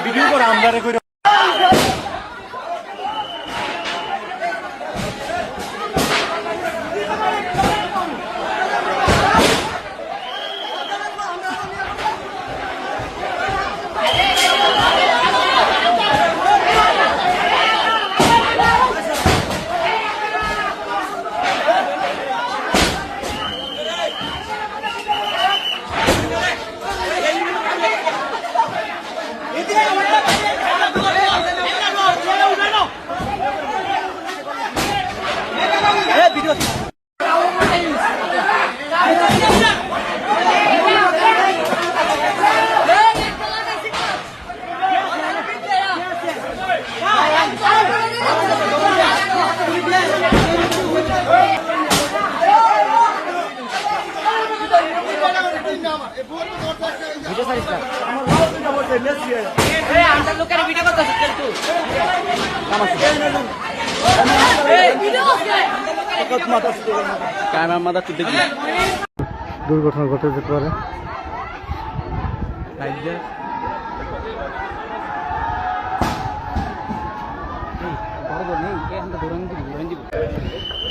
Video করে আমরা করে দুর্ঘটনা ঘটে যেতে পারে।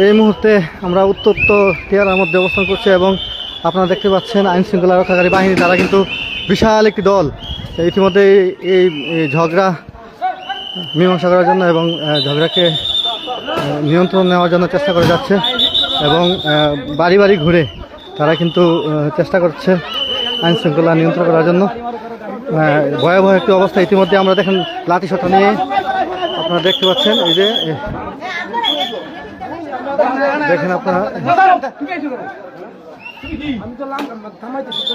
এই মুহূর্তে আমরা উত্তপ্ত টিয়ারার মধ্যে অবস্থান করছি এবং আপনারা দেখতে পাচ্ছেন আইন শৃঙ্খলা রক্ষাকারী বাহিনী তারা কিন্তু বিশাল একটি দল ইতিমধ্যে এই ঝগড়া মীমাংসা করার জন্য এবং ঝগড়াকে নিয়ন্ত্রণ নেওয়ার জন্য চেষ্টা করে যাচ্ছে এবং বাড়ি বাড়ি ঘুরে তারা কিন্তু চেষ্টা করছে আইন শৃঙ্খলা নিয়ন্ত্রণ করার জন্য। ভয়াবহ একটি অবস্থা ইতিমধ্যে আমরা দেখেন লাঠি সোঁটা নিয়ে আপনারা দেখতে পাচ্ছেন। এই যে দেখেন আপনারা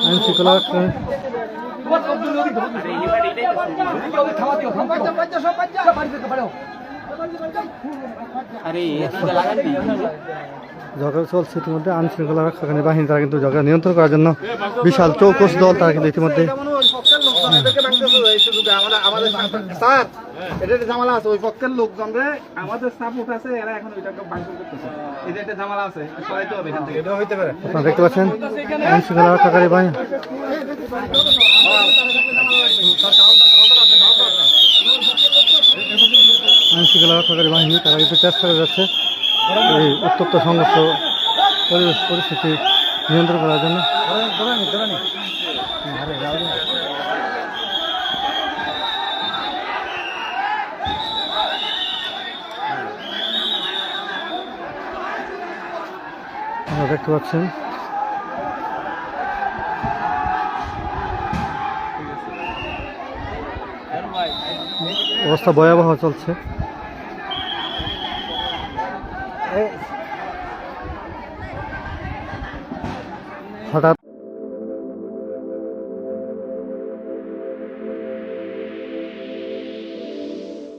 আইন শৃঙ্খলা ঝগড়া চলছে ইতিমধ্যে আইন শৃঙ্খলা রক্ষাকারী বাহিনী তারা কিন্তু ঝগড়া নিয়ন্ত্রণ করার জন্য বিশাল চৌকস দল তারা কিন্তু ইতিমধ্যে ঝামেলা আছে ওই পক্ষের লোকজন আমাদের সাপোর্ট আছে এরা এখন ওইটাকে ভাঙচুর করতেছে। এটা একটা ঝামেলা আছে সরাইতে হবে এখান থেকে। এটা হইতে পারে আপনারা দেখতে পাচ্ছেন আইন শৃঙ্খলা রক্ষাকারী বাহিনী আইন শৃঙ্খলা রক্ষাকারী বাহিনী তারা কিন্তু চেষ্টা করে যাচ্ছে এই উত্তপ্ত সংঘর্ষ পরিস্থিতি নিয়ন্ত্রণ করার জন্য। আপনারা দেখতে পাচ্ছেন অবস্থা ভয়াবহ চলছে।